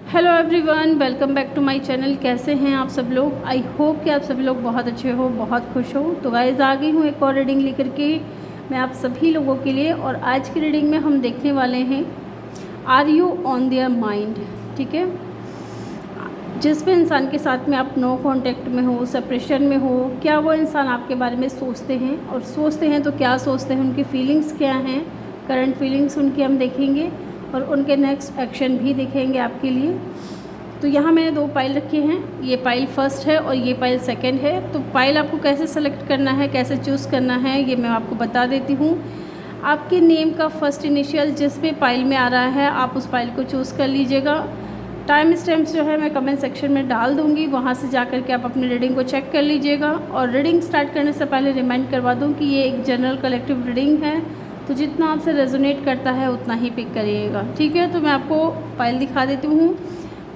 Hello everyone, welcome back to my channel. कैसे हैं आप सब लोग? आई होप कि आप सभी लोग बहुत अच्छे हो, बहुत खुश हो। तो गाइस, आ गई हूँ एक और रीडिंग लेकर के मैं आप सभी लोगों के लिए। और आज की रीडिंग में हम देखने वाले हैं are you on their mind. ठीक है, जिस भी इंसान के साथ में आप नो कांटेक्ट में हो, सेपरेशन में हो, क्या वो इंसान आपके बारे में सोचते हैं? और सोचते हैं तो क्या सोचते हैं, उनकी फीलिंग्स क्या हैं, करंट फीलिंग्स उनकी हम देखेंगे और उनके नेक्स्ट एक्शन भी देखेंगे आपके लिए। तो यहाँ मैंने दो पाइल रखे हैं, ये पाइल फर्स्ट है और ये पाइल सेकंड है। तो पाइल आपको कैसे सेलेक्ट करना है, कैसे चूज़ करना है, ये मैं आपको बता देती हूँ। आपके नेम का फर्स्ट इनिशियल जिस भी पाइल में आ रहा है, आप उस पाइल को चूज़ कर लीजिएगा। टाइम स्टैम्प्स जो है मैं कमेंट सेक्शन में डाल दूँगी, वहाँ से जा कर के आप अपनी रीडिंग को चेक कर लीजिएगा। और रीडिंग स्टार्ट करने से पहले रिमाइंड करवा दूँ कि ये एक जनरल कलेक्टिव रीडिंग है, तो जितना आपसे रेजोनेट करता है उतना ही पिक करिएगा। ठीक है, तो मैं आपको पाइल दिखा देती हूँ।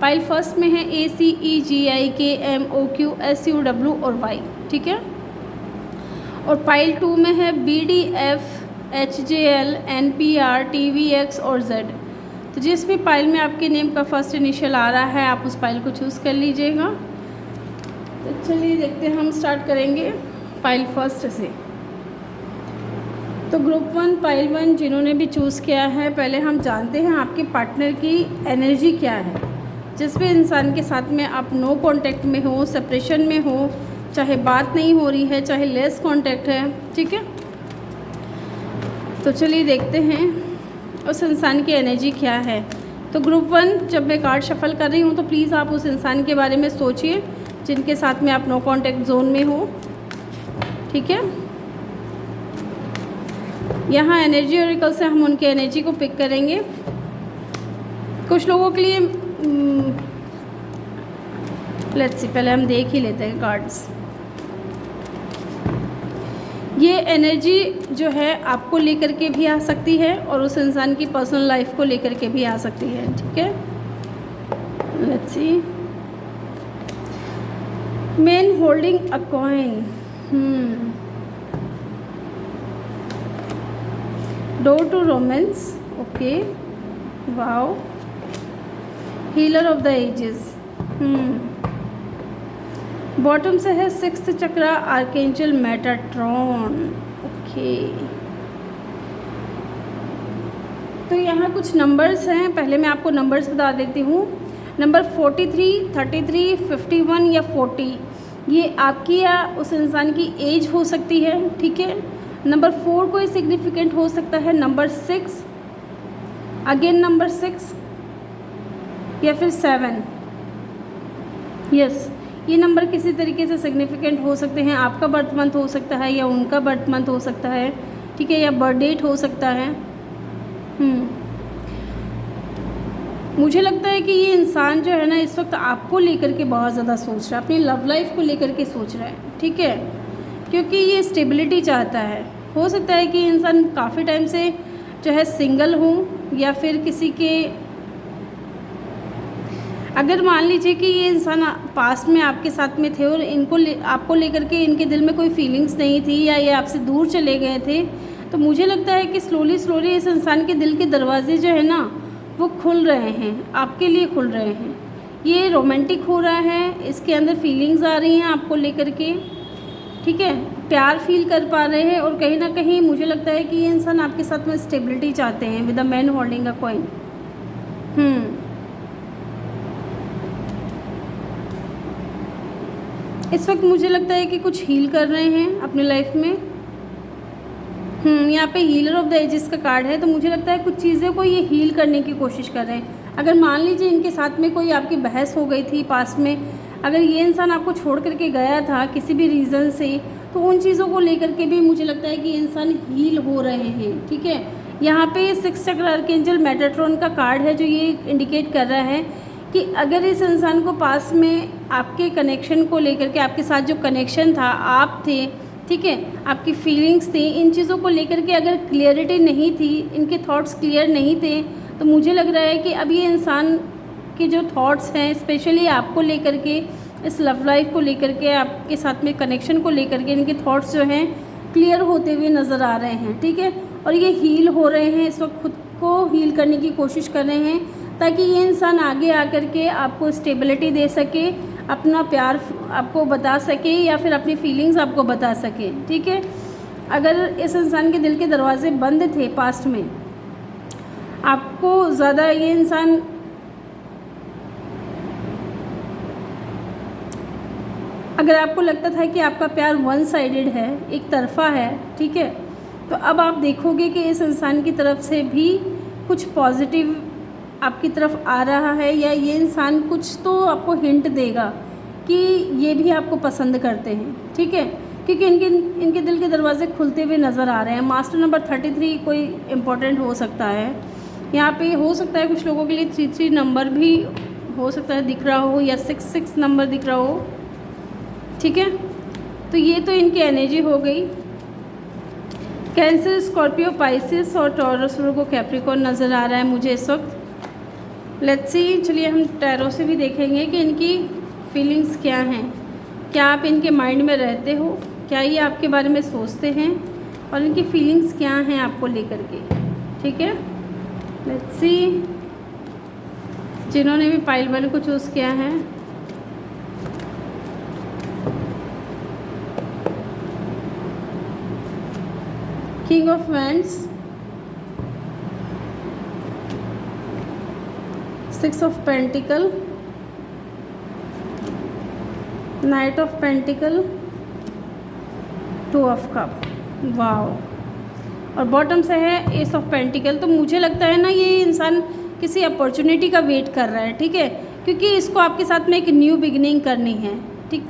पाइल फर्स्ट में है ACEGIKMOQSUW और Y। ठीक है, और पाइल 2 में है BDFHJL NPR TVX और Z। तो जिस भी पाइल में आपके नेम का फर्स्ट इनिशियल आ रहा है, आप उस पाइल को चूज़ कर लीजिएगा। तो चलिए देखते हैं, हम स्टार्ट करेंगे पाइल फर्स्ट से। तो ग्रुप 1 पाइल 1 जिन्होंने भी चूज़ किया है, पहले हम जानते हैं आपके पार्टनर की एनर्जी क्या है। जिस भी इंसान के साथ में आप नो कांटेक्ट में हो, सेपरेशन में हो, चाहे बात नहीं हो रही है, चाहे लेस कांटेक्ट है। ठीक है, तो चलिए देखते हैं उस इंसान की एनर्जी क्या है। तो ग्रुप 1, जब मैं कार्ड शफल कर रही हूँ तो प्लीज़ आप उस इंसान के बारे में सोचिए जिनके साथ में आप नो कांटेक्ट जोन में हो। ठीक है, यहाँ एनर्जी ऑरिकल से हम उनके एनर्जी को पिक करेंगे। कुछ लोगों के लिए लेट्स सी, पहले हम देख ही लेते हैं कार्ड्स। ये एनर्जी जो है आपको लेकर के भी आ सकती है और उस इंसान की पर्सनल लाइफ को लेकर के भी आ सकती है। ठीक है, let's see. Man holding a coin, door to romance, okay, wow, healer of the ages. Bottom से है 6th चक्रा, आर्केंजल मेटाट्रॉन। ओके, तो यहाँ कुछ नंबर्स हैं, पहले मैं आपको नंबर्स बता देती हूँ। नंबर 43, 33, 51 या 40, ये आपकी या उस इंसान की एज हो सकती है। ठीक है, नंबर 4 कोई सिग्निफिकेंट हो सकता है, नंबर 6, अगेन नंबर 6 या फिर 7। यस, ये नंबर किसी तरीके से सिग्निफिकेंट हो सकते हैं। आपका बर्थ मंथ हो सकता है या उनका बर्थ मंथ हो सकता है। ठीक है, या बर्थ डेट हो सकता है। मुझे लगता है कि ये इंसान जो है ना, इस वक्त आपको लेकर के बहुत ज़्यादा सोच रहा है, अपनी लव लाइफ को लेकर के सोच रहा है। ठीक है, क्योंकि ये स्टेबिलिटी चाहता है। हो सकता है कि इंसान काफ़ी टाइम से जो है सिंगल हो, या फिर किसी के, अगर मान लीजिए कि ये इंसान पास्ट में आपके साथ में थे और इनको आपको लेकर के इनके दिल में कोई फीलिंग्स नहीं थी, या ये आपसे दूर चले गए थे, तो मुझे लगता है कि स्लोली इस इंसान के दिल के दरवाजे जो है ना, वो खुल रहे हैं, आपके लिए खुल रहे हैं। ये रोमांटिक हो रहा है, इसके अंदर फीलिंग्स आ रही हैं आपको लेकर के। ठीक है, प्यार फील कर पा रहे हैं, और कहीं ना कहीं मुझे लगता है कि ये इंसान आपके साथ में स्टेबिलिटी चाहते हैं with the man holding a coin. इस वक्त मुझे लगता है कि कुछ हील कर रहे हैं अपनी लाइफ में। यहाँ पे हीलर ऑफ द एजेस का कार्ड है, तो मुझे लगता है कुछ चीज़ें को ये हील करने की कोशिश कर रहे हैं। अगर मान लीजिए इनके साथ में कोई आपकी बहस हो गई थी पास्ट में, अगर ये इंसान आपको छोड़ करके गया था किसी भी रीज़न से, तो उन चीज़ों को लेकर के भी मुझे लगता है कि इंसान हील हो रहे हैं। ठीक है, यहाँ पे 6 चक्र आर्केंजल मेटाट्रॉन का कार्ड है, जो ये इंडिकेट कर रहा है कि अगर इस इंसान को पास में आपके कनेक्शन को लेकर के, आपके साथ जो कनेक्शन था, आप थे, ठीक है, आपकी फीलिंग्स थी, इन चीज़ों को लेकर के अगर क्लियरिटी नहीं थी, इनके थॉट्स क्लियर नहीं थे, तो मुझे लग रहा है कि अब ये इंसान के जो थॉट्स हैं, स्पेशली आपको लेकर के, इस लव लाइफ को लेकर के, आपके साथ में कनेक्शन को लेकर के, इनके थॉट्स जो हैं क्लियर होते हुए नज़र आ रहे हैं। ठीक है, और ये हील हो रहे हैं, इस वक्त खुद को हील करने की कोशिश कर रहे हैं, ताकि ये इंसान आगे आकर के आपको स्टेबिलिटी दे सके, अपना प्यार आपको बता सके या फिर अपनी फीलिंग्स आपको बता सके। ठीक है, अगर इस इंसान के दिल के दरवाजे बंद थे पास्ट में, आपको ज़्यादा ये इंसान अगर आपको लगता था कि आपका प्यार वन साइडेड है, एक तरफ़ा है, ठीक है, तो अब आप देखोगे कि इस इंसान की तरफ से भी कुछ पॉजिटिव आपकी तरफ आ रहा है, या ये इंसान कुछ तो आपको हिंट देगा कि ये भी आपको पसंद करते हैं। ठीक है, क्योंकि इनके दिल के दरवाजे खुलते हुए नज़र आ रहे हैं। मास्टर नंबर 33 कोई इम्पोर्टेंट हो सकता है यहाँ पे, हो सकता है कुछ लोगों के लिए 33 नंबर भी हो सकता है दिख रहा हो, या 66 नंबर दिख रहा हो। ठीक है, तो ये तो इनकी एनर्जी हो गई। कैंसर, स्कॉर्पियो, पाइसिस और टॉरस, वर्गो, कैप्रिकॉर्न नज़र आ रहा है मुझे इस वक्त। लेट्स सी, चलिए हम टैरो से भी देखेंगे कि इनकी फीलिंग्स क्या हैं। क्या आप इनके माइंड में रहते हो, क्या ये आपके बारे में सोचते हैं, और इनकी फीलिंग्स क्या हैं आपको लेकर के। ठीक है, लेट्स सी, जिन्होंने भी पाइल वाले को चूज़ किया है, king of wands, 6 of pentacle, night of pentacle, 2 of cup, wow, और बॉटम से है एस ऑफ पेंटिकल। तो मुझे लगता है ना ये इंसान किसी अपॉर्चुनिटी का वेट कर रहा है। ठीक है, क्योंकि इसको आपके साथ में एक न्यू बिगिनिंग करनी है। ठीक,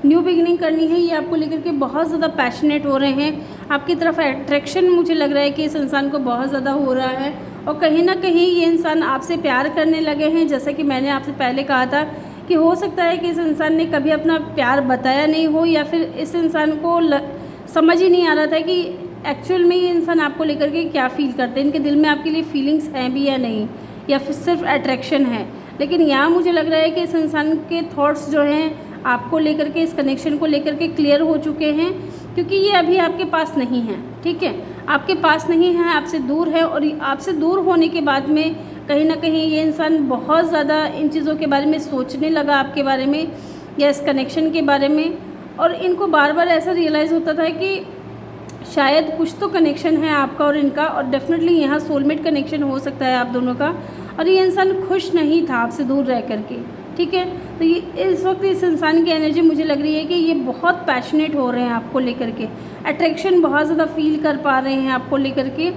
न्यू बिगिनिंग करनी है, ये आपको लेकर के बहुत ज़्यादा पैशनेट हो रहे हैं। आपकी तरफ अट्रैक्शन मुझे लग रहा है कि इस इंसान को बहुत ज़्यादा हो रहा है, और कहीं ना कहीं ये इंसान आपसे प्यार करने लगे हैं। जैसा कि मैंने आपसे पहले कहा था कि हो सकता है कि इस इंसान ने कभी अपना प्यार बताया नहीं हो, या फिर इस इंसान को समझ ही नहीं आ रहा था कि एक्चुअल में ये इंसान आपको लेकर के क्या फ़ील करते हैं, इनके दिल में आपके लिए फीलिंग्स हैं भी या नहीं, या फिर सिर्फ अट्रैक्शन है। लेकिन यहाँ मुझे लग रहा है कि इस इंसान के थॉट्स जो हैं आपको लेकर के, इस कनेक्शन को लेकर के क्लियर हो चुके हैं, क्योंकि ये अभी आपके पास नहीं है। ठीक है, आपके पास नहीं है, आपसे दूर है, और आपसे दूर होने के बाद में कहीं ना कहीं ये इंसान बहुत ज़्यादा इन चीज़ों के बारे में सोचने लगा, आपके बारे में या इस कनेक्शन के बारे में। और इनको बार बार ऐसा रियलाइज़ होता था कि शायद कुछ तो कनेक्शन है आपका और इनका, और डेफिनेटली यहाँ सोलमेट कनेक्शन हो सकता है आप दोनों का। और ये इंसान खुश नहीं था आपसे दूर रह कर के। ठीक है, तो ये इस वक्त इस इंसान की एनर्जी मुझे लग रही है कि ये बहुत पैशनेट हो रहे हैं आपको लेकर के, अट्रैक्शन बहुत ज़्यादा फील कर पा रहे हैं आपको लेकर के,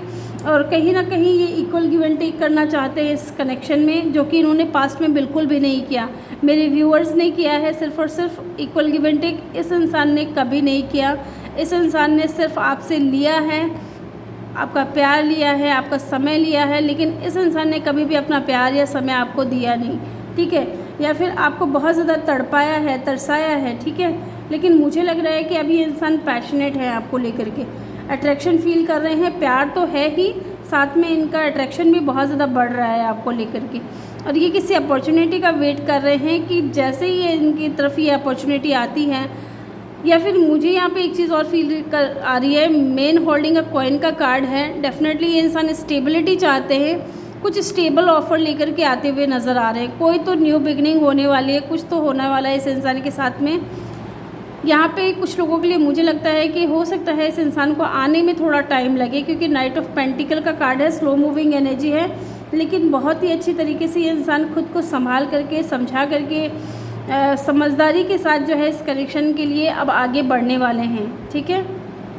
और कहीं ना कहीं ये इक्वल गिव एंड टेक करना चाहते हैं इस कनेक्शन में, जो कि इन्होंने पास्ट में बिल्कुल भी नहीं किया। मेरे व्यूअर्स ने किया है सिर्फ और सिर्फ इक्वल गिव एंड टेक, इस इंसान ने कभी नहीं किया। इस इंसान ने सिर्फ आपसे लिया है, आपका प्यार लिया है, आपका समय लिया है, लेकिन इस इंसान ने कभी भी अपना प्यार या समय आपको दिया नहीं। ठीक है, या फिर आपको बहुत ज़्यादा तड़पाया है, तरसाया है। ठीक है, लेकिन मुझे लग रहा है कि अभी इंसान पैशनेट है आपको लेकर के, अट्रैक्शन फील कर रहे हैं, प्यार तो है ही, साथ में इनका अट्रैक्शन भी बहुत ज़्यादा बढ़ रहा है आपको लेकर के। और ये किसी अपॉर्चुनिटी का वेट कर रहे हैं कि जैसे ही इनकी तरफ ये अपॉर्चुनिटी आती है, या फिर मुझे यहाँ पे एक चीज़ और फील कर आ रही है, मेन होल्डिंग अ कॉइन का कार्ड है। डेफिनेटली ये इंसान स्टेबिलिटी चाहते हैं, कुछ स्टेबल ऑफर लेकर के आते हुए नज़र आ रहे हैं। कोई तो न्यू बिगनिंग होने वाली है, कुछ तो होने वाला है इस इंसान के साथ में। यहाँ पे कुछ लोगों के लिए मुझे लगता है कि हो सकता है इस इंसान को आने में थोड़ा टाइम लगे, क्योंकि नाइट ऑफ पेंटिकल का कार्ड है, स्लो मूविंग एनर्जी है, लेकिन बहुत ही अच्छी तरीके से ये इंसान खुद को संभाल करके, समझा करके, समझदारी के साथ जो है इस कनेक्शन के लिए अब आगे बढ़ने वाले हैं। ठीक है,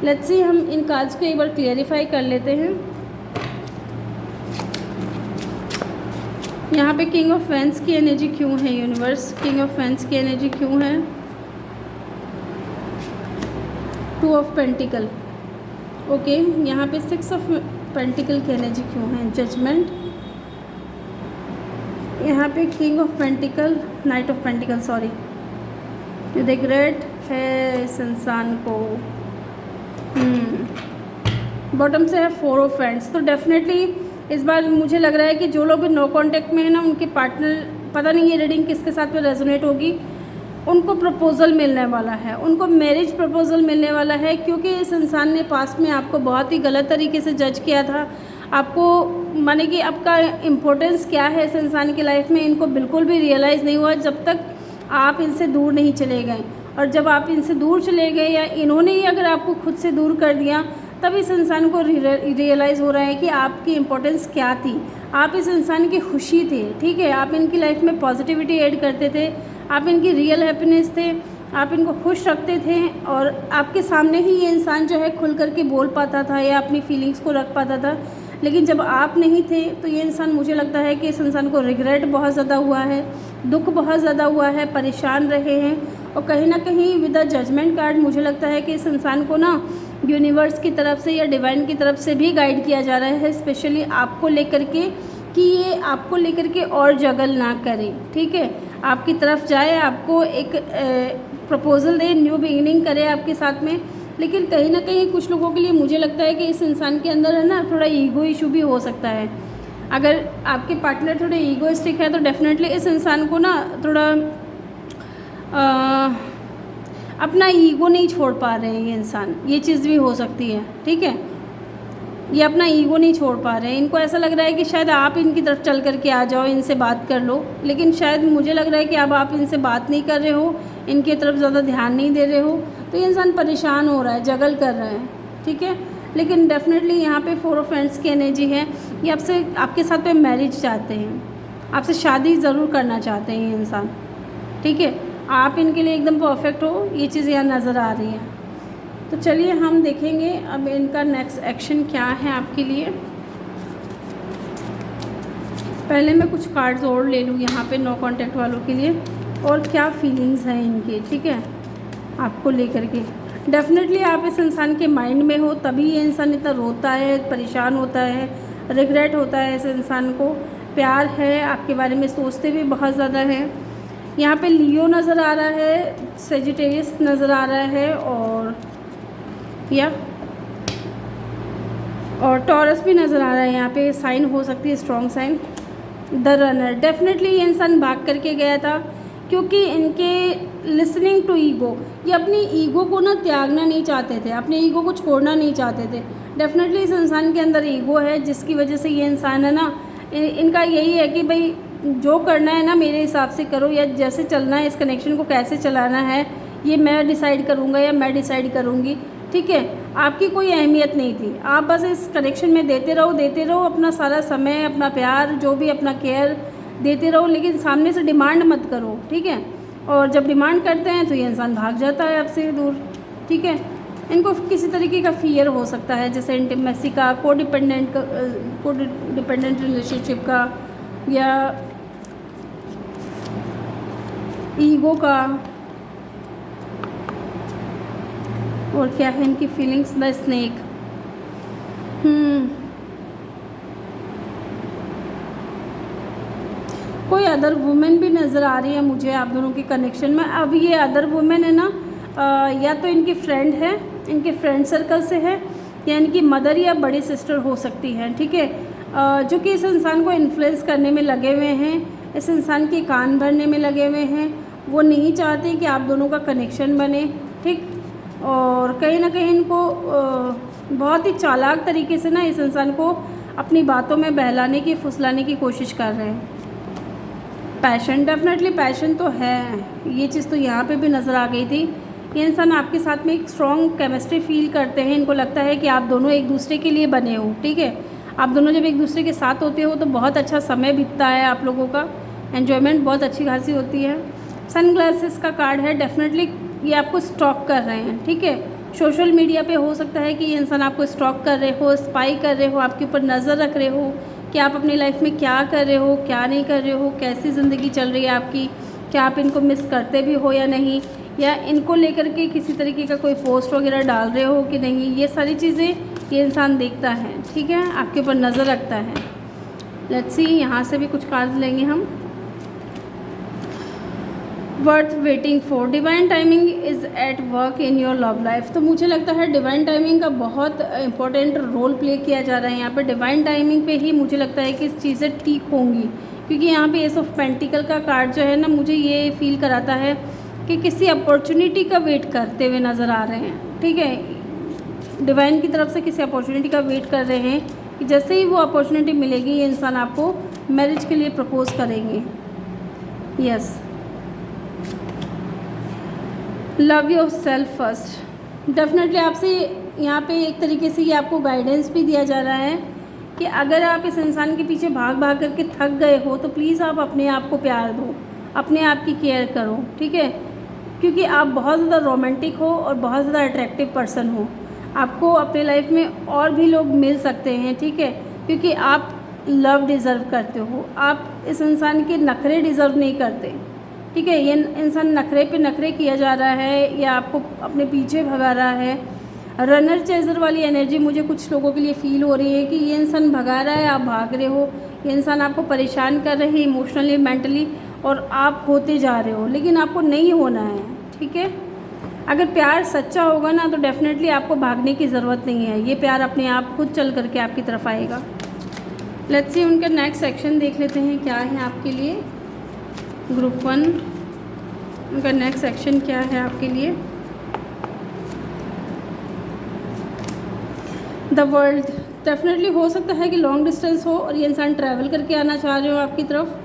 लेट्स सी, हम इन कार्ड्स को एक बार क्लियरिफाई कर लेते हैं। यहाँ पे किंग ऑफ वैंड्स की एनर्जी क्यों है यूनिवर्स, किंग ऑफ वैंड्स की एनर्जी क्यों है, 2 ऑफ पेंटिकल, ओके। यहाँ पे 6 ऑफ पेंटिकल की एनर्जी क्यों है, जजमेंट। यहाँ पे king of pentacle, night of pentacle, sorry, regret है इस इंसान को। बॉटम से है 4 ऑफ वैंड्स। तो डेफिनेटली इस बार मुझे लग रहा है कि जो लोग भी नो कांटेक्ट में है ना, उनके पार्टनर, पता नहीं ये रीडिंग किसके साथ में रेजोनेट होगी, उनको प्रपोज़ल मिलने वाला है, उनको मैरिज प्रपोज़ल मिलने वाला है, क्योंकि इस इंसान ने पास्ट में आपको बहुत ही गलत तरीके से जज किया था, आपको माने कि आपका इम्पोर्टेंस क्या है इस इंसान की लाइफ में, इनको बिल्कुल भी रियलाइज़ नहीं हुआ जब तक आप इनसे दूर नहीं चले गए। और जब आप इनसे दूर चले गए या इन्होंने ही अगर आपको खुद से दूर कर दिया, तब इस इंसान को रियलाइज़ हो रहा है कि आपकी इम्पोर्टेंस क्या थी। आप इस इंसान की खुशी थे, ठीक है, आप इनकी लाइफ में पॉजिटिविटी ऐड करते थे, आप इनकी रियल हैप्पीनेस थे, आप इनको खुश रखते थे और आपके सामने ही ये इंसान जो है खुल कर के बोल पाता था या अपनी फीलिंग्स को रख पाता था। लेकिन जब आप नहीं थे तो ये इंसान, मुझे लगता है कि इस इंसान को रिग्रेट बहुत ज़्यादा हुआ है, दुख बहुत ज़्यादा हुआ है, परेशान रहे हैं। और कहीं ना कहीं विद द जजमेंट कार्ड मुझे लगता है कि इस इंसान को ना यूनिवर्स की तरफ से या डिवाइन की तरफ से भी गाइड किया जा रहा है, स्पेशली आपको लेकर के, कि ये आपको लेकर के और जगल ना करे, ठीक है, आपकी तरफ जाए, आपको एक प्रपोज़ल दे, न्यू बिगिनिंग करे आपके साथ में। लेकिन कहीं ना कहीं कुछ लोगों के लिए मुझे लगता है कि इस इंसान के अंदर है ना थोड़ा ईगो इशू भी हो सकता है। अगर आपके पार्टनर थोड़े ईगोइस्टिक है तो डेफिनेटली इस इंसान को ना थोड़ा अपना ईगो नहीं छोड़ पा रहे हैं ये इंसान, ये चीज़ भी हो सकती है, ठीक है, ये अपना ईगो नहीं छोड़ पा रहे हैं। इनको ऐसा लग रहा है कि शायद आप इनकी तरफ चल करके आ जाओ, इनसे बात कर लो, लेकिन शायद मुझे लग रहा है कि अब आप इनसे बात नहीं कर रहे हो, इनकी तरफ ज़्यादा ध्यान नहीं दे रहे हो, तो ये इंसान परेशान हो रहा है, जगल कर रहा है, ठीक है। लेकिन डेफिनेटली यहाँ पे 4 ऑफ फ्रेंड्स की एनर्जी है, ये आपसे, आपके साथ में मैरिज चाहते हैं, आपसे शादी ज़रूर करना चाहते हैं ये इंसान, ठीक है, आप इनके लिए एकदम परफेक्ट हो, ये चीज़ यहाँ नज़र आ रही है। तो चलिए हम देखेंगे अब इनका नेक्स्ट एक्शन क्या है आपके लिए। पहले मैं कुछ कार्ड्स और ले लूँ यहाँ पे नो कांटेक्ट वालों के लिए, और क्या फीलिंग्स हैं इनकी, ठीक है, आपको लेकर के। डेफिनेटली आप इस इंसान के माइंड में हो, तभी ये इंसान इतना रोता है, परेशान होता है, रिग्रेट होता है इस इंसान को। प्यार है, आपके बारे में सोचते भी बहुत ज़्यादा है। यहाँ पे लियो नज़र आ रहा है, सेजिटेरियस नज़र आ रहा है, और टॉरस भी नज़र आ रहा है। यहाँ पे साइन हो सकती है strong sign. The runner, definitely ये इंसान भाग करके गया था क्योंकि इनके लिसनिंग टू ईगो, ये अपनी ईगो को ना त्यागना नहीं चाहते थे, अपने ईगो को छोड़ना नहीं चाहते थे। डेफिनेटली इस इंसान के अंदर ईगो है, जिसकी वजह से ये इंसान है ना, इनका यही है कि भाई जो करना है ना मेरे हिसाब से करो, या जैसे चलना है, इस कनेक्शन को कैसे चलाना है ये मैं डिसाइड करूँगा या मैं डिसाइड करूँगी, ठीक है। आपकी कोई अहमियत नहीं थी, आप बस इस कनेक्शन में देते रहो अपना सारा समय, अपना प्यार, जो भी अपना केयर देते रहो, लेकिन सामने से डिमांड मत करो, ठीक है। और जब डिमांड करते हैं तो ये इंसान भाग जाता है आपसे दूर, ठीक है। इनको किसी तरीके का फियर हो सकता है, जैसे इंटीमेसी का, कोडिपेंडेंट रिलेशनशिप का, या ईगो का। और क्या है इनकी फीलिंग्स, द स्नेक। कोई अदर वुमेन भी नज़र आ रही है मुझे आप दोनों के कनेक्शन में। अब ये अदर वुमेन है ना, या तो इनकी फ्रेंड है, इनके फ्रेंड सर्कल से है, या इनकी मदर या बड़ी सिस्टर हो सकती है, ठीक है, जो कि इस इंसान को इन्फ्लुएंस करने में लगे हुए हैं, इस इंसान के कान भरने में लगे हुए हैं। वो नहीं चाहते कि आप दोनों का कनेक्शन बने, ठीक। और कहीं ना कहीं इनको बहुत ही चालाक तरीके से ना इस इंसान को अपनी बातों में बहलाने की, फुसलाने की कोशिश कर रहे हैं। पैशन, डेफिनेटली पैशन तो है, ये चीज़ तो यहाँ पे भी नज़र आ गई थी। ये इंसान आपके साथ में एक स्ट्रॉन्ग केमिस्ट्री फील करते हैं, इनको लगता है कि आप दोनों एक दूसरे के लिए बने हो, ठीक है। आप दोनों जब एक दूसरे के साथ होते हो तो बहुत अच्छा समय बीतता है, आप लोगों का एन्जॉयमेंट बहुत अच्छी खासी होती है। सनग्लासेस का कार्ड है, डेफिनेटली ये आपको स्टॉक कर रहे हैं, ठीक है। सोशल मीडिया पे हो सकता है कि ये इंसान आपको स्टॉक कर रहे हो, स्पाई कर रहे हो, आपके ऊपर नज़र रख रहे हो कि आप अपनी लाइफ में क्या कर रहे हो, क्या नहीं कर रहे हो, कैसी ज़िंदगी चल रही है आपकी, क्या आप इनको मिस करते भी हो या नहीं, या इनको लेकर के किसी तरीके का कोई पोस्ट वगैरह डाल रहे हो कि नहीं। ये सारी चीज़ें ये इंसान देखता है, ठीक है, आपके ऊपर नज़र रखता है। लेट्स सी, यहाँ से भी कुछ कार्ड्स लेंगे हम। Worth waiting for, divine timing is at work in your love life. तो मुझे लगता है डिवाइन टाइमिंग का बहुत इंपॉर्टेंट रोल प्ले किया जा रहा है यहाँ पे। डिवाइन टाइमिंग पे ही मुझे लगता है कि चीज़ें ठीक होंगी, क्योंकि यहाँ पे एस ऑफ पेंटिकल का कार्ड जो है ना, मुझे ये फील कराता है कि किसी अपॉर्चुनिटी का वेट करते हुए नज़र आ रहे हैं, ठीक है। डिवाइन की तरफ से किसी अपॉर्चुनिटी का वेट कर रहे हैं कि जैसे ही वो अपॉर्चुनिटी मिलेगी ये इंसान आपको मैरिज के लिए प्रपोज करेंगे। Yes, love your self first. Definitely आपसे यहाँ पे एक तरीके से ये आपको गाइडेंस भी दिया जा रहा है कि अगर आप इस इंसान के पीछे भाग भाग करके थक गए हो तो प्लीज़ आप अपने आप को प्यार दो, अपने आप की केयर करो, ठीक है। क्योंकि आप बहुत ज़्यादा रोमांटिक हो और बहुत ज़्यादा अट्रैक्टिव पर्सन हो। आपको अपने लाइफ में और भी लोग मिल सकते हैं, ठीक है, क्योंकि आप लव डिज़र्व करते हो। आप इस इंसान के नखरे डिज़र्व नहीं करते, ठीक है। ये इंसान नखरे पे नखरे किया जा रहा है या आपको अपने पीछे भगा रहा है। रनर चेजर वाली एनर्जी मुझे कुछ लोगों के लिए फ़ील हो रही है कि ये इंसान भगा रहा है, आप भाग रहे हो। ये इंसान आपको परेशान कर रहे हैं इमोशनली, मेंटली, और आप होते जा रहे हो, लेकिन आपको नहीं होना है, ठीक है। अगर प्यार सच्चा होगा ना तो डेफिनेटली आपको भागने की ज़रूरत नहीं है। ये प्यार अपने आप खुद चल करके आपकी तरफ आएगा। लेट्स सी उनका नेक्स्ट सेक्शन देख लेते हैं क्या है आपके लिए। ग्रुप 1 उनका नेक्स्ट सेक्शन क्या है आपके लिए। The world. डेफिनेटली हो सकता है कि लॉन्ग डिस्टेंस हो और ये इंसान ट्रैवल करके आना चाह रहे हो आपकी तरफ।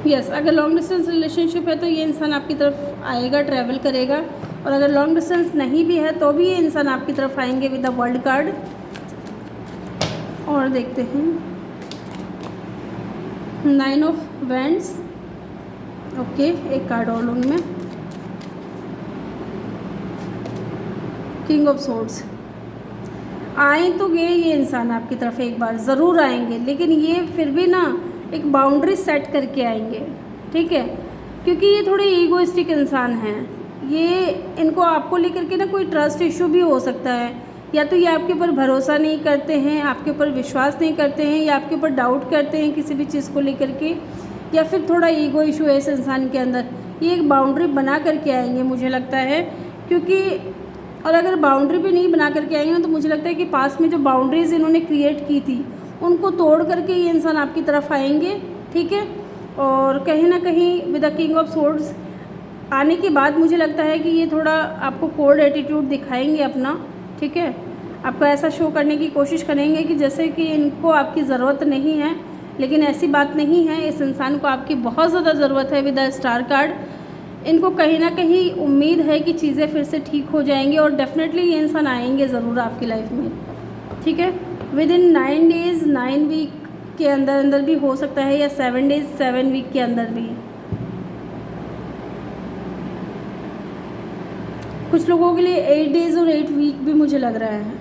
यस, अगर लॉन्ग डिस्टेंस रिलेशनशिप है तो ये इंसान आपकी तरफ आएगा, ट्रैवल करेगा। और अगर लॉन्ग डिस्टेंस नहीं भी है तो भी ये इंसान आपकी तरफ आएंगे विद द वर्ल्ड कार्ड। और देखते हैं 9 ऑफ वैंड्स। ओके, एक कार्ड और लूँगी मैं। King of swords. आए तो गए ये इंसान आपकी तरफ, एक बार ज़रूर आएंगे, लेकिन ये फिर भी ना एक बाउंड्री सेट करके आएंगे, ठीक है। क्योंकि ये थोड़े ईगोइस्टिक इंसान हैं। ये इनको आपको लेकर के ना कोई ट्रस्ट इशू भी हो सकता है, या तो ये आपके ऊपर भरोसा नहीं करते हैं, आपके ऊपर विश्वास नहीं करते हैं, या आपके ऊपर डाउट करते हैं किसी भी चीज़ को लेकर के, या फिर थोड़ा ईगो इशू है इस इंसान के अंदर। ये एक बाउंड्री बना करके आएंगे मुझे लगता है, क्योंकि और अगर बाउंड्री भी नहीं बना करके आएंगे ना तो मुझे लगता है कि पास में जो बाउंड्रीज़ इन्होंने क्रिएट की थी उनको तोड़ करके ये इंसान आपकी तरफ आएंगे, ठीक है। और कहीं ना कहीं with the king of swords आने के बाद मुझे लगता है कि ये थोड़ा आपको कोल्ड एटीट्यूड दिखाएंगे अपना, ठीक है। आपको ऐसा शो करने की कोशिश करेंगे कि जैसे कि इनको आपकी ज़रूरत नहीं है, लेकिन ऐसी बात नहीं है। इस इंसान को आपकी बहुत ज़्यादा ज़रूरत है विद द स्टार कार्ड। इनको कहीं ना कहीं उम्मीद है कि चीज़ें फिर से ठीक हो जाएंगी और डेफिनेटली ये इंसान आएंगे ज़रूर आपकी लाइफ में, ठीक है। विद इन 9 डेज़ 9 वीक के अंदर अंदर भी हो सकता है, या 7 डेज़ 7 वीक के अंदर भी। कुछ लोगों के लिए 8 डेज़ और 8 वीक भी मुझे लग रहा है,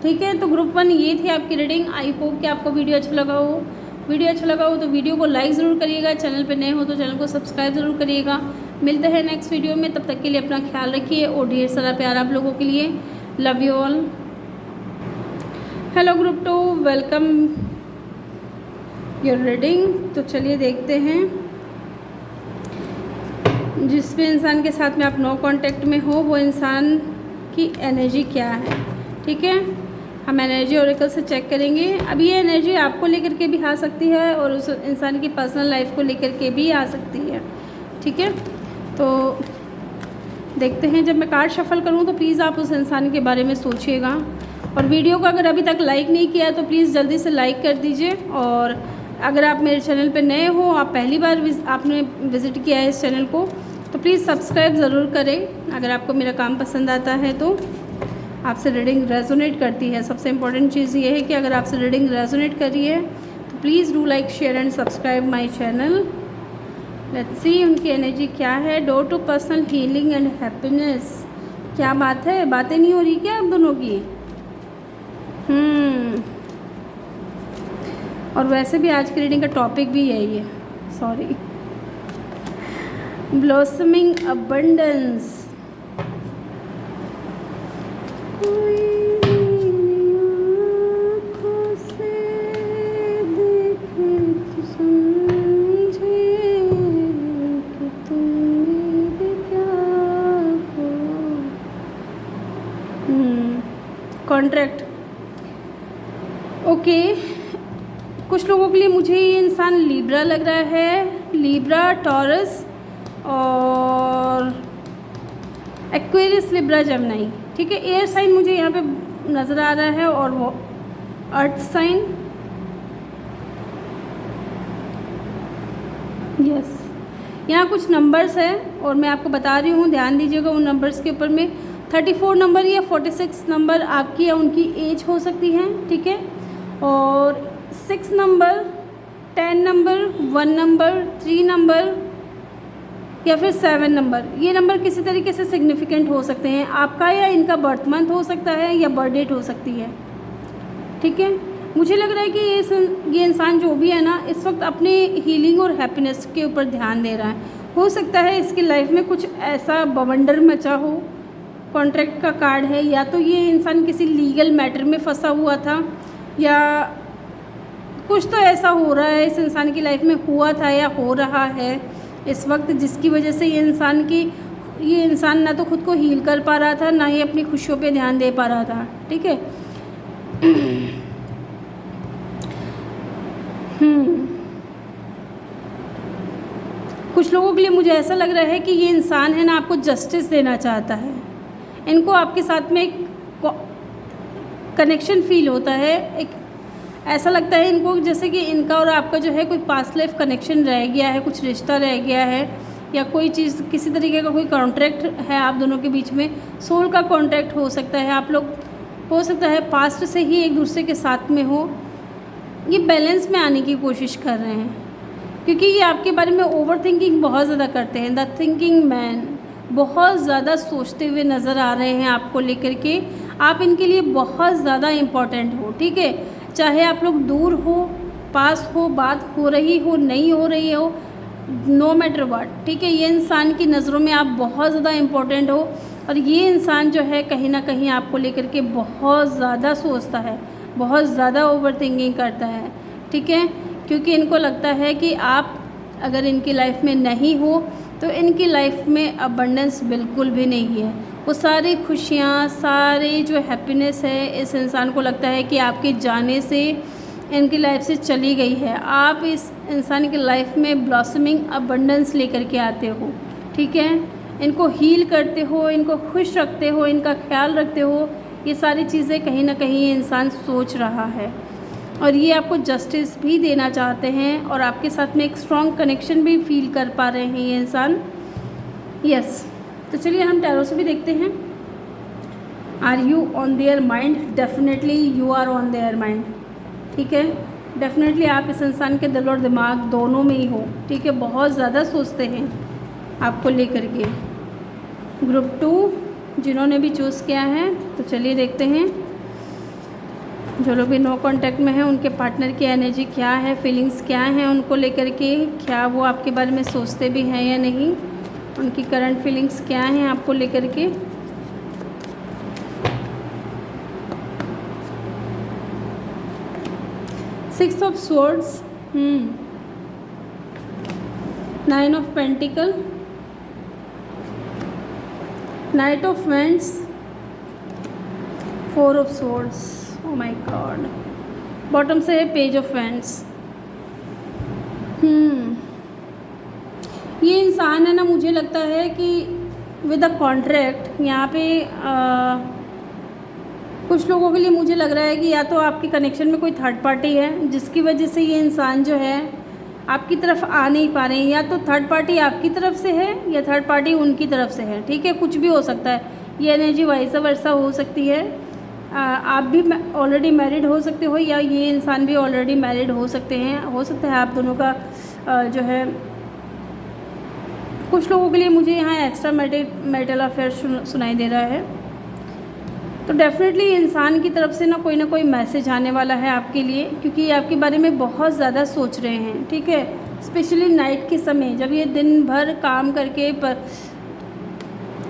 ठीक है। तो ग्रुप 1 ये थी आपकी रीडिंग। आई होप कि आपको वीडियो अच्छा लगा हो। वीडियो अच्छा लगा हो तो वीडियो को लाइक ज़रूर करिएगा। चैनल पे नए हो तो चैनल को सब्सक्राइब ज़रूर करिएगा। मिलते हैं नेक्स्ट वीडियो में, तब तक के लिए अपना ख्याल रखिए और ढेर सारा प्यार आप लोगों के लिए। Love you all. Hello group 2, welcome your reading. तो चलिए देखते हैं जिस भी इंसान के साथ में आप नो कांटेक्ट में हो वो इंसान की एनर्जी क्या है, ठीक है। हम एनर्जी ओरेकल से चेक करेंगे। अब ये एनर्जी आपको लेकर के भी आ सकती है और उस इंसान की पर्सनल लाइफ को लेकर के भी आ सकती है, ठीक है। तो देखते हैं, जब मैं कार्ड शफल करूं तो प्लीज़ आप उस इंसान के बारे में सोचिएगा। और वीडियो को अगर अभी तक लाइक नहीं किया तो प्लीज़ जल्दी से लाइक कर दीजिए। और अगर आप मेरे चैनल पर नए हो, आप पहली बार आपने विज़िट किया है इस चैनल को, तो प्लीज़ सब्सक्राइब ज़रूर करें। अगर आपको मेरा काम पसंद आता है तो आपसे रीडिंग रेजोनेट करती है। सबसे इम्पॉर्टेंट चीज़ ये है कि अगर आपसे रीडिंग रेजोनेट कर रही है तो please do like, share and subscribe my channel. Let's see उनकी एनर्जी क्या है। Door to personal healing and happiness. क्या बात है, बातें नहीं हो रही क्या आप दोनों की? और वैसे भी आज की रीडिंग का टॉपिक भी यही है, sorry. Blossoming abundance. Contract. Okay, कुछ लोगों के लिए मुझे ये इंसान लिब्रा लग रहा है। लिब्रा, टॉरस और एक्वेरियस, लिब्रा, जेमिनी, ठीक है। एयर साइन मुझे यहाँ पे नज़र आ रहा है और वो अर्थ साइन, यस। यहाँ कुछ नंबर्स है और मैं आपको बता रही हूँ, ध्यान दीजिएगा उन नंबर्स के ऊपर में। 34 नंबर या 46 नंबर आपकी या उनकी एज हो सकती है, ठीक है। और 6 नंबर, 10 नंबर, 1 नंबर, 3 नंबर या फिर 7 नंबर, ये नंबर किसी तरीके से सिग्निफिकेंट हो सकते हैं। आपका या इनका बर्थ मंथ हो सकता है या बर्थ डेट हो सकती है, ठीक है। मुझे लग रहा है कि ये इंसान जो भी है ना, इस वक्त अपने हीलिंग और हैप्पीनेस के ऊपर ध्यान दे रहा है। हो सकता है इसकी लाइफ में कुछ ऐसा बवंडर मचा हो, कॉन्ट्रैक्ट का कार्ड है, या तो ये इंसान किसी लीगल मैटर में फंसा हुआ था, या कुछ तो ऐसा हो रहा है इस इंसान की लाइफ में, हुआ था या हो रहा है इस वक्त, जिसकी वजह से ये इंसान ना तो खुद को हील कर पा रहा था, ना ही अपनी खुशियों पे ध्यान दे पा रहा था, ठीक है। कुछ लोगों के लिए मुझे ऐसा लग रहा है कि ये इंसान है ना, आपको जस्टिस देना चाहता है। इनको आपके साथ में एक कनेक्शन फील होता है, एक ऐसा लगता है इनको जैसे कि इनका और आपका जो है कोई पास्ट लाइफ कनेक्शन रह गया है, कुछ रिश्ता रह गया है, या कोई चीज़, किसी तरीके का कोई कॉन्ट्रैक्ट है आप दोनों के बीच में। सोल का कॉन्ट्रैक्ट हो सकता है, आप लोग हो सकता है पास्ट से ही एक दूसरे के साथ में हो। ये बैलेंस में आने की कोशिश कर रहे हैं, क्योंकि ये आपके बारे में ओवर थिंकिंग बहुत ज़्यादा करते हैं। द थिंकिंग मैन, बहुत ज़्यादा सोचते हुए नज़र आ रहे हैं आपको लेकर के। आप इनके लिए बहुत ज़्यादा इम्पॉर्टेंट हो, ठीक है। चाहे आप लोग दूर हो, पास हो, बात हो रही हो, नहीं हो रही हो, नो मैटर व्हाट, ठीक है। ये इंसान की नज़रों में आप बहुत ज़्यादा इम्पोर्टेंट हो, और ये इंसान जो है कहीं ना कहीं आपको लेकर के बहुत ज़्यादा सोचता है, बहुत ज़्यादा ओवर थिंकिंग करता है, ठीक है। क्योंकि इनको लगता है कि आप अगर इनकी लाइफ में नहीं हो तो इनकी लाइफ में अबंडेंस बिल्कुल भी नहीं है। वो सारी खुशियाँ, सारे जो हैप्पीनेस है, इस इंसान को लगता है कि आपके जाने से इनकी लाइफ से चली गई है। आप इस इंसान की लाइफ में ब्लॉसमिंग अबंडेंस लेकर के आते हो, ठीक है। इनको हील करते हो, इनको खुश रखते हो, इनका ख्याल रखते हो। ये सारी चीज़ें कहीं ना कहीं ये इंसान सोच रहा है, और ये आपको जस्टिस भी देना चाहते हैं, और आपके साथ में एक स्ट्रॉन्ग कनेक्शन भी फील कर पा रहे हैं ये इंसान, यस। तो चलिए हम टैरो से भी देखते हैं। Are you on their mind? Definitely you are on their mind, ठीक है। डेफिनेटली आप इस इंसान के दिल और दिमाग दोनों में ही हो, ठीक है। बहुत ज़्यादा सोचते हैं आपको लेकर के। ग्रुप 2 जिन्होंने भी चूज़ किया है, तो चलिए देखते हैं। जो लोग भी नो कांटेक्ट में हैं, उनके पार्टनर की एनर्जी क्या है, फीलिंग्स क्या हैं उनको लेकर के, क्या वो आपके बारे में सोचते भी हैं या नहीं, उनकी करंट फीलिंग्स क्या हैं आपको लेकर के। Six of swords, 9 of pentacle, night of vents, 4 of swords. Oh my God. Bottom से है पेज ऑफ वेंट्स। ये इंसान है ना, मुझे लगता है कि विद अ कॉन्ट्रैक्ट यहाँ पे कुछ लोगों के लिए मुझे लग रहा है कि या तो आपके कनेक्शन में कोई थर्ड पार्टी है, जिसकी वजह से ये इंसान जो है आपकी तरफ आ नहीं पा रहे हैं। या तो थर्ड पार्टी आपकी तरफ से है या थर्ड पार्टी उनकी तरफ से है, ठीक है। कुछ भी हो सकता है, ये एनर्जी वाइस वर्सा हो सकती है। आप भी ऑलरेडी मैरिड हो सकते हो, या ये इंसान भी ऑलरेडी मैरिड हो सकते हैं। हो सकता है आप दोनों का जो है, कुछ लोगों के लिए मुझे यहाँ एक्स्ट्रा मैरिटल अफेयर सुनाई दे रहा है। तो डेफिनेटली इंसान की तरफ से ना कोई मैसेज आने वाला है आपके लिए, क्योंकि ये आपके बारे में बहुत ज़्यादा सोच रहे हैं, ठीक है। स्पेशली नाइट के समय, जब ये दिन भर काम करके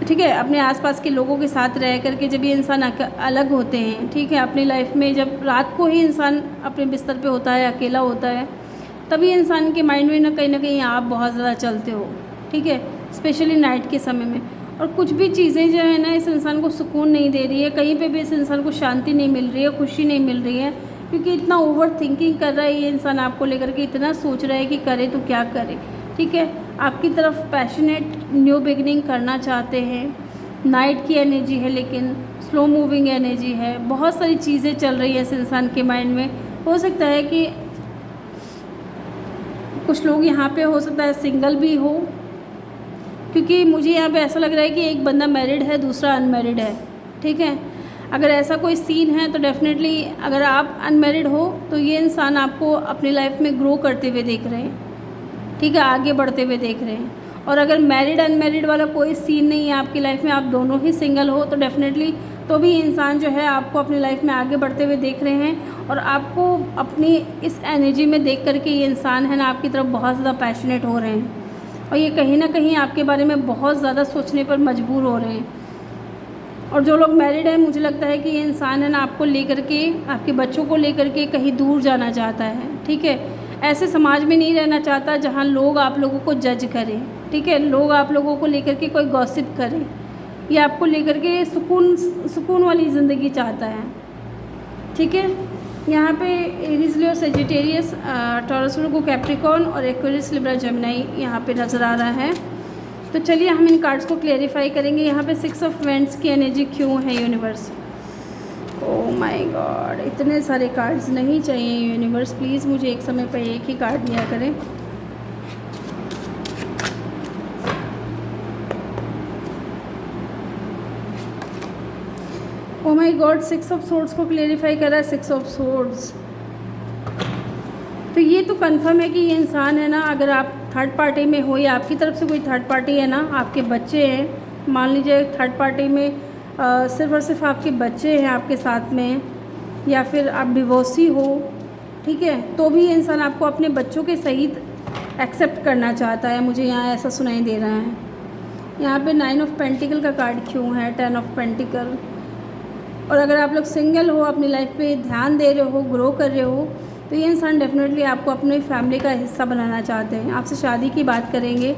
ठीक है, अपने आसपास के लोगों के साथ रह करके जब ये इंसान अलग होते हैं, ठीक है, अपनी लाइफ में जब रात को ही इंसान अपने बिस्तर पे होता है, अकेला होता है, तभी इंसान के माइंड में ना कहीं आप बहुत ज़्यादा चलते हो, ठीक है, स्पेशली नाइट के समय में। और कुछ भी चीज़ें जो है ना इस इंसान को सुकून नहीं दे रही है, कहीं पे भी इस इंसान को शांति नहीं मिल रही है, खुशी नहीं मिल रही है, क्योंकि इतना ओवर थिंकिंग कर रहा है ये इंसान आपको लेकर के, इतना सोच रहा है कि करे तो क्या करे, ठीक है। आपकी तरफ पैशनेट न्यू बिगनिंग करना चाहते हैं, नाइट की एनर्जी है, लेकिन स्लो मूविंग एनर्जी है, बहुत सारी चीज़ें चल रही है इस इंसान के माइंड में। हो सकता है कि कुछ लोग यहाँ पे हो सकता है सिंगल भी हो, क्योंकि मुझे यहाँ पे ऐसा लग रहा है कि एक बंदा मैरिड है, दूसरा अनमैरिड है। ठीक है, अगर ऐसा कोई सीन है तो डेफिनेटली अगर आप अनमैरिड हो तो ये इंसान आपको अपनी लाइफ में ग्रो करते हुए देख रहे हैं। ठीक है, आगे बढ़ते हुए देख रहे हैं। और अगर मैरिड अनमैरिड वाला कोई सीन नहीं है आपकी लाइफ में, आप दोनों ही सिंगल हो, तो डेफिनेटली तो भी इंसान जो है आपको अपनी लाइफ में आगे बढ़ते हुए देख रहे हैं। और आपको अपनी इस एनर्जी में देख करके ये इंसान है ना आपकी तरफ बहुत ज़्यादा पैशनेट हो रहे हैं, और ये कहीं ना कहीं आपके बारे में बहुत ज़्यादा सोचने पर मजबूर हो रहे हैं। और जो लोग मैरिड हैं, मुझे लगता है कि ये इंसान है ना आपको लेकर के, आपके बच्चों को लेकर के कहीं दूर जाना चाहता है। ठीक है, ऐसे समाज में नहीं रहना चाहता जहाँ लोग आप लोगों को जज करें। ठीक है, लोग आप लोगों को लेकर के कोई गॉसिप करें, ये आपको लेकर के सुकून वाली ज़िंदगी चाहता है। ठीक है, यहाँ पे Aries Leo, Sagittarius, Taurus Virgo, Capricorn और एक्वेरियस, लिब्रा, जेमिनी यहाँ पे नज़र आ रहा है। तो चलिए हम इन कार्ड्स को क्लेरिफाई करेंगे। यहाँ पे 6 ऑफ वेंट्स की एनर्जी क्यों है यूनिवर्स? ओह माय गॉड, इतने सारे कार्ड्स नहीं चाहिए यूनिवर्स, प्लीज़ मुझे एक समय पर एक ही कार्ड दिया करें। Oh my God, 6 of swords को क्लेरिफाई कर रहा है, 6 ऑफ सोर्ड्स। तो ये तो कंफर्म है कि ये इंसान है ना, अगर आप थर्ड पार्टी में हो या आपकी तरफ से कोई थर्ड पार्टी है ना, आपके बच्चे हैं, मान लीजिए थर्ड पार्टी में सिर्फ़ और सिर्फ आपके बच्चे हैं आपके साथ में, या फिर आप डिवोर्सी हो, ठीक है, तो भी ये इंसान आपको अपने बच्चों के सहित एक्सेप्ट करना चाहता है। मुझे यहाँ ऐसा सुनाई दे रहा है। यहाँ पे 9 ऑफ पेंटिकल का कार्ड क्यों है, 10 ऑफ पेंटिकल। और अगर आप लोग सिंगल हो, अपनी लाइफ पे ध्यान दे रहे हो, ग्रो कर रहे हो, तो ये इंसान डेफिनेटली आपको अपने फैमिली का हिस्सा बनाना चाहते हैं, आपसे शादी की बात करेंगे।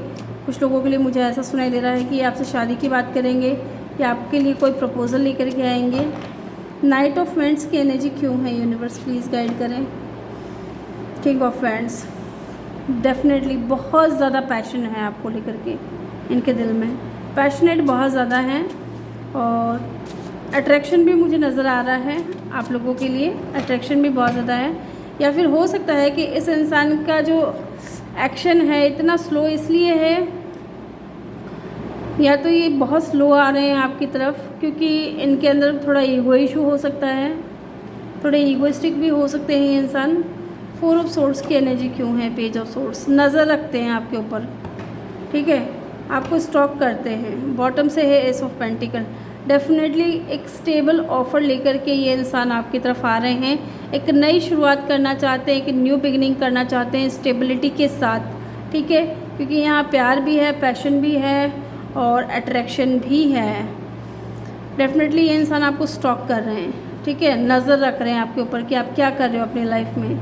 कुछ लोगों के लिए मुझे ऐसा सुनाई दे रहा है कि आपसे शादी की बात करेंगे या आपके लिए कोई प्रपोज़ल लेकर के आएंगे। नाइट ऑफ वेंट्स की एनर्जी क्यों है यूनिवर्स, प्लीज़ गाइड करें। किंग ऑफ वेंट्स, डेफिनेटली बहुत ज़्यादा पैशन है आपको लेकर के, इनके दिल में पैशनेट बहुत ज़्यादा है, और अट्रैक्शन भी मुझे नज़र आ रहा है आप लोगों के लिए, अट्रैक्शन भी बहुत ज़्यादा है। या फिर हो सकता है कि इस इंसान का जो एक्शन है इतना स्लो इसलिए है, या तो ये बहुत स्लो आ रहे हैं आपकी तरफ क्योंकि इनके अंदर थोड़ा ईगो इशू हो सकता है, थोड़े ईगोइस्टिक भी हो सकते हैं ये इंसान। 4 ऑफ सोर्ड्स की एनर्जी क्यों है, पेज ऑफ सोर्ड्स, नज़र रखते हैं आपके ऊपर, ठीक है, आपको स्टॉक करते हैं। बॉटम से है एस ऑफ पेंटिकल, डेफिनेटली एक स्टेबल ऑफ़र लेकर के ये इंसान आपकी तरफ आ रहे हैं, एक नई शुरुआत करना चाहते हैं, एक न्यू बिगिनिंग करना चाहते हैं स्टेबिलिटी के साथ। ठीक है, क्योंकि यहाँ प्यार भी है, पैशन भी है और अट्रैक्शन भी है। डेफिनेटली ये इंसान आपको स्टॉक कर रहे हैं, ठीक है, नज़र रख रहे हैं आपके ऊपर कि आप क्या कर रहे हो अपनी लाइफ में।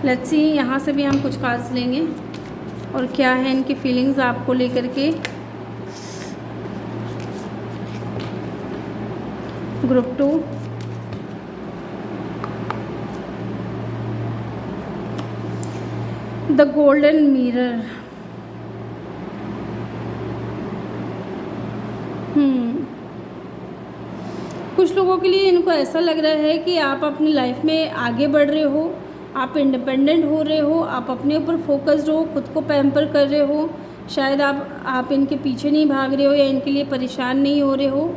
लेट्स सी, यहाँ से भी हम कुछ कार्ड्स लेंगे और क्या है इनकी फीलिंग्स आपको लेकर के। Group 2, the golden mirror. कुछ लोगों के लिए इनको ऐसा लग रहा है कि आप अपनी लाइफ में आगे बढ़ रहे हो, आप इंडिपेंडेंट हो रहे हो, आप अपने ऊपर फोकस्ड हो, खुद को पैम्पर कर रहे हो, शायद आप इनके पीछे नहीं भाग रहे हो या इनके लिए परेशान नहीं हो रहे हो।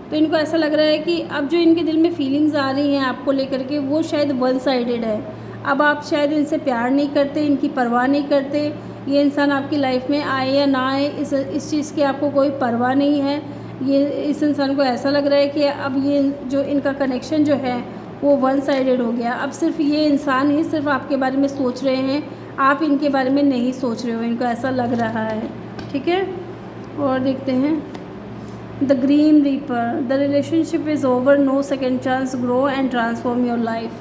तो इनको ऐसा लग रहा है कि अब जो इनके दिल में फीलिंग्स आ रही हैं आपको लेकर के, वो शायद वन साइडेड है। अब आप शायद इनसे प्यार नहीं करते, इनकी परवाह नहीं करते, ये इंसान आपकी लाइफ में आए या ना आए इस चीज़ की आपको कोई परवाह नहीं है। ये इस इंसान को ऐसा लग रहा है कि अब ये जो इनका कनेक्शन जो है वो वन साइडेड हो गया। अब सिर्फ ये इंसान ही सिर्फ आपके बारे में सोच रहे हैं, आप इनके बारे में नहीं सोच रहे हो, इनको ऐसा लग रहा है। ठीक है, और देखते हैं the green reaper, the relationship is over, no second chance, grow and transform your life.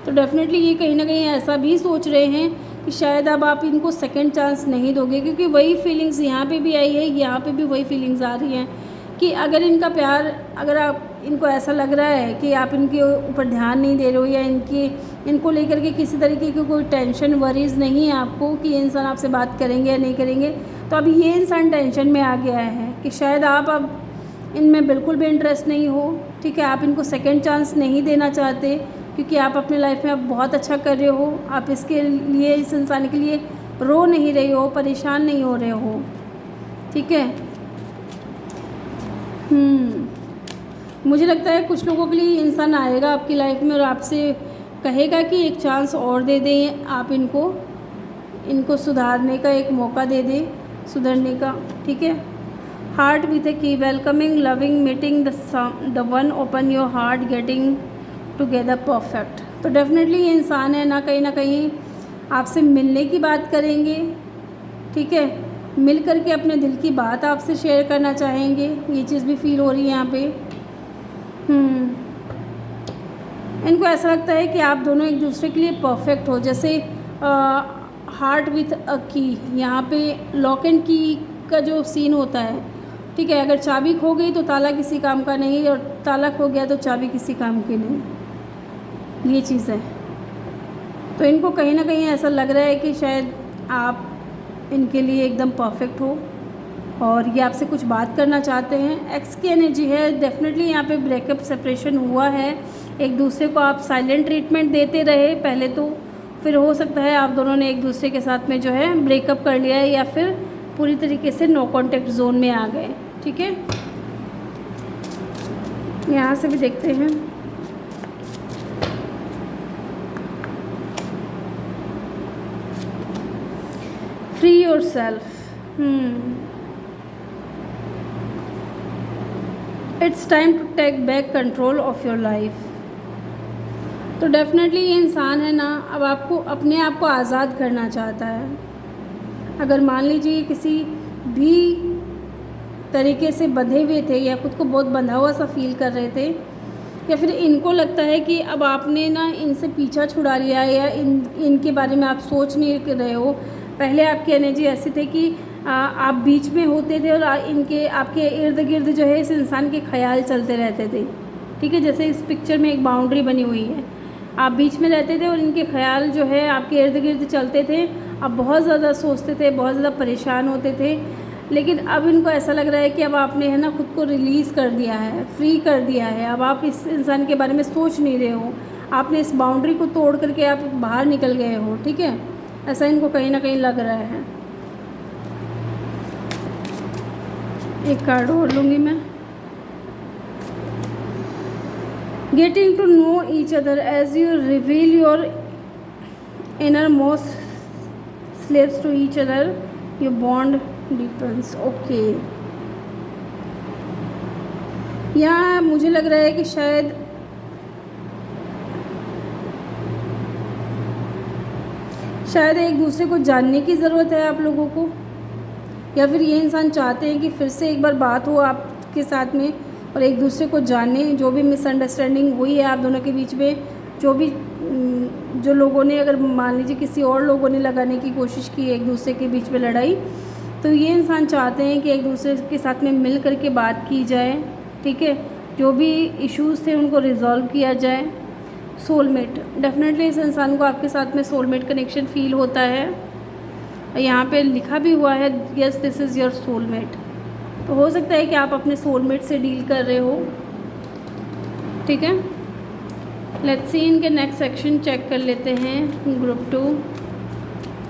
तो डेफिनेटली ये कहीं ना कहीं ऐसा भी सोच रहे हैं कि शायद अब आप इनको सेकेंड चांस नहीं दोगे, क्योंकि वही फीलिंग्स यहाँ पे भी आई है, यहाँ पे भी वही फीलिंग्स आ रही हैं कि अगर इनका प्यार, अगर आप इनको ऐसा लग रहा है कि आप इनके ऊपर ध्यान नहीं दे रहे हो या इनको लेकर के किसी तरीके की कोई टेंशन वरीज़ नहीं है आपको कि ये इंसान आपसे बात करेंगे या नहीं करेंगे, तो अब ये इंसान टेंशन में आ गया है कि शायद आप अब इनमें बिल्कुल भी इंटरेस्ट नहीं हो, ठीक है। आप इनको सेकंड चांस नहीं देना चाहते क्योंकि आप अपने लाइफ में अब बहुत अच्छा कर रहे हो। आप इसके लिए, इस इंसान के लिए रो नहीं रहे हो, परेशान नहीं हो रहे हो, ठीक है। मुझे लगता है कुछ लोगों के लिए इंसान आएगा आपकी लाइफ में और आपसे कहेगा कि एक चांस और दे दें, आप इनको सुधारने का एक मौका दे दें, सुधरने का, ठीक है। हार्ट विथ ए की, welcoming, loving, meeting the one, open your heart, getting together perfect. तो डेफिनेटली ये इंसान है ना कहीं आपसे मिलने की बात करेंगे, ठीक है। मिल करके अपने दिल की बात आपसे शेयर करना चाहेंगे, ये चीज़ भी फील हो रही है यहाँ पे। इनको ऐसा लगता है कि आप दोनों एक दूसरे के लिए परफेक्ट हो। जैसे हार्ट विथ अ की, यहाँ पे लॉक एंड की का जो सीन होता है, ठीक है। अगर चाबी खो गई तो ताला किसी काम का नहीं, और ताला खो गया तो चाबी किसी काम की नहीं, ये चीज़ है। तो इनको कहीं ना कहीं ऐसा लग रहा है कि शायद आप इनके लिए एकदम परफेक्ट हो और ये आपसे कुछ बात करना चाहते हैं। एक्स की एनर्जी है, डेफिनेटली यहाँ पे ब्रेकअप, सेपरेशन हुआ है। एक दूसरे को आप साइलेंट ट्रीटमेंट देते रहे पहले, तो फिर हो सकता है आप दोनों ने एक दूसरे के साथ में जो है ब्रेकअप कर लिया है, या फिर पूरी तरीके से नो कॉन्टेक्ट जोन में आ गए, ठीक है। यहाँ से भी देखते हैं। Free yourself, it's time to take back control of your life. तो डेफिनेटली ये इंसान है ना, अब आपको अपने आप को आज़ाद करना चाहता है। अगर मान लीजिए किसी भी तरीके से बंधे हुए थे या खुद को बहुत बंधा हुआ सा फील कर रहे थे, या फिर इनको लगता है कि अब आपने ना इनसे पीछा छुड़ा लिया है, या इनके बारे में आप सोच नहीं रहे हो। पहले आपकी एनर्जी ऐसी थी कि आप बीच में होते थे और आपके इर्द गिर्द जो है इस इंसान के ख्याल चलते रहते थे, ठीक है। जैसे इस पिक्चर में एक बाउंड्री बनी हुई है, आप बीच में रहते थे और इनके ख्याल जो है आपके इर्द गिर्द चलते थे। आप बहुत ज़्यादा सोचते थे, बहुत ज़्यादा परेशान होते थे। लेकिन अब इनको ऐसा लग रहा है कि अब आपने है ना खुद को रिलीज़ कर दिया है, फ्री कर दिया है। अब आप इस इंसान के बारे में सोच नहीं रहे हो, आपने इस बाउंड्री को तोड़ करके आप बाहर निकल गए हो, ठीक है। ऐसा इनको कहीं ना कहीं लग रहा है। एक कार्ड और लूँगी मैं। Getting to know each other as you reveal your innermost selves to each other, your bond difference, okay. यहाँ मुझे लग रहा है कि शायद एक दूसरे को जानने की ज़रूरत है आप लोगों को, या फिर ये इंसान चाहते हैं कि फिर से एक बार बात हो आपके साथ में और एक दूसरे को जाने। जो भी मिसअंडरस्टैंडिंग हुई है आप दोनों के बीच में, जो लोगों ने, अगर मान लीजिए किसी और लोगों ने लगाने की कोशिश की एक दूसरे के बीच में लड़ाई, तो ये इंसान चाहते हैं कि एक दूसरे के साथ में मिल करके बात की जाए, ठीक है। जो भी इश्यूज़ थे उनको रिजॉल्व किया जाए। सोलमेट, डेफिनेटली इस इंसान को आपके साथ में सोलमेट कनेक्शन फील होता है। यहाँ पे लिखा भी हुआ है yes this is your soulmate. तो हो सकता है कि आप अपने सोलमेट से डील कर रहे हो, ठीक है। लेट्स सी इनके नेक्स्ट सेक्शन चेक कर लेते हैं। ग्रुप 2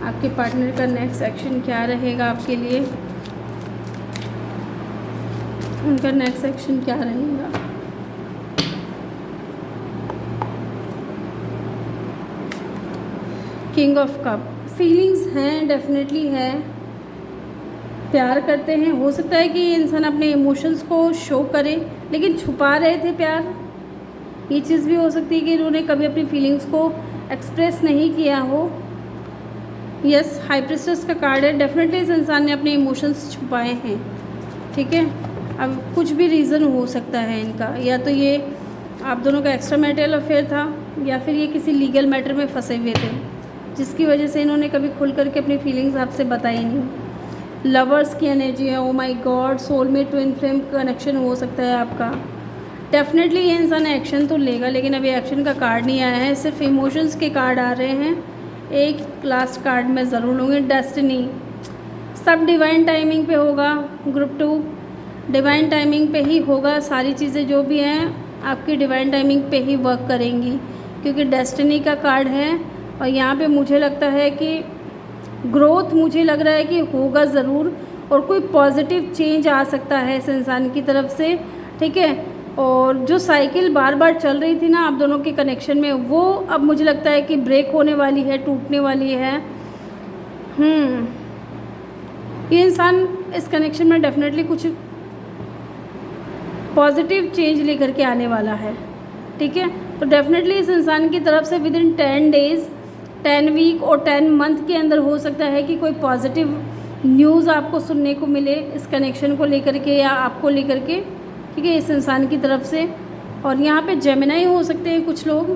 आपके पार्टनर का नेक्स्ट सेक्शन क्या रहेगा आपके लिए, उनका नेक्स्ट सेक्शन क्या रहेगा। किंग ऑफ कप, फीलिंग्स हैं, डेफिनेटली है, प्यार करते हैं। हो सकता है कि ये इंसान अपने इमोशंस को शो करे लेकिन छुपा रहे थे प्यार। ये चीज़ भी हो सकती है कि इन्होंने कभी अपनी फीलिंग्स को एक्सप्रेस नहीं किया हो। यस, हाई प्रिस्टेस का कार्ड है। डेफिनेटली इस इंसान ने अपने इमोशंस छुपाए हैं, ठीक है। अब कुछ भी रीज़न हो सकता है इनका, या तो ये आप दोनों का एक्स्ट्रा मैरिटल अफेयर था, या फिर ये किसी लीगल मैटर में फंसे हुए थे जिसकी वजह से इन्होंने कभी खुल करके अपनी फीलिंग्स आपसे बताई नहीं। लवर्स की एनर्जी है, oh my God, soulmate twin flame connection हो सकता है आपका। डेफिनेटली ये इंसान एक्शन तो लेगा, लेकिन अभी एक्शन का कार्ड नहीं आया है, सिर्फ इमोशंस के कार्ड आ रहे हैं। एक लास्ट कार्ड मैं ज़रूर लूँगी, डेस्टिनी। सब डिवाइन टाइमिंग पे होगा। ग्रुप 2 डिवाइन टाइमिंग पे ही होगा। सारी चीज़ें जो भी हैं आपकी डिवाइन टाइमिंग पे ही वर्क करेंगी, क्योंकि डेस्टिनी का कार्ड है और यहाँ पे मुझे लगता है कि ग्रोथ मुझे लग रहा है कि होगा ज़रूर, और कोई पॉजिटिव चेंज आ सकता है इस इंसान की तरफ से, ठीक है। और जो साइकिल बार बार चल रही थी ना आप दोनों के कनेक्शन में, वो अब मुझे लगता है कि ब्रेक होने वाली है, टूटने वाली है। ये इंसान इस कनेक्शन में डेफिनेटली कुछ पॉजिटिव चेंज लेकर के आने वाला है, ठीक है। तो डेफिनेटली इस इंसान की तरफ से विद इन 10 डेज़, 10 वीक और 10 मंथ के अंदर हो सकता है कि कोई पॉजिटिव न्यूज़ आपको सुनने को मिले इस कनेक्शन को लेकर के या आपको लेकर के, ठीक है, इस इंसान की तरफ से। और यहाँ पे जेमिनाई हो सकते हैं कुछ लोग।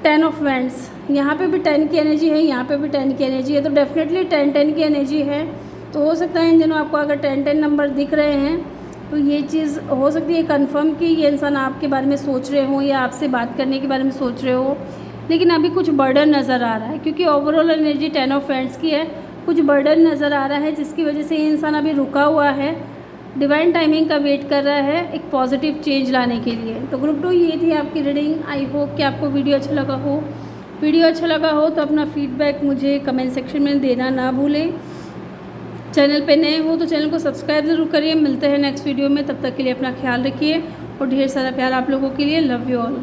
10 ऑफ वैंड्स, यहाँ पे भी 10 की एनर्जी है, यहाँ पे भी 10 की एनर्जी है, तो डेफिनेटली 10 की एनर्जी है। तो हो सकता है इन दिनों आपको अगर 10 नंबर दिख रहे हैं तो ये चीज़ हो सकती है कंफर्म कि ये इंसान आपके बारे में सोच रहे हो या आपसे बात करने के बारे में सोच रहे हो। लेकिन अभी कुछ बर्डन नज़र आ रहा है, क्योंकि ओवरऑल एनर्जी 10 ऑफ वैंड्स की है। कुछ बर्डन नज़र आ रहा है जिसकी वजह से ये इंसान अभी रुका हुआ है, डिवाइन टाइमिंग का वेट कर रहा है एक पॉजिटिव चेंज लाने के लिए। तो ग्रुप 2 ये थी आपकी रीडिंग। आई होप कि आपको वीडियो अच्छा लगा हो। वीडियो अच्छा लगा हो तो अपना फीडबैक मुझे कमेंट सेक्शन में देना ना भूलें। चैनल पे नए हो तो चैनल को सब्सक्राइब ज़रूर करिए। मिलते हैं नेक्स्ट वीडियो में, तब तक के लिए अपना ख्याल रखिए और ढेर सारा प्यार आप लोगों के लिए। Love you all.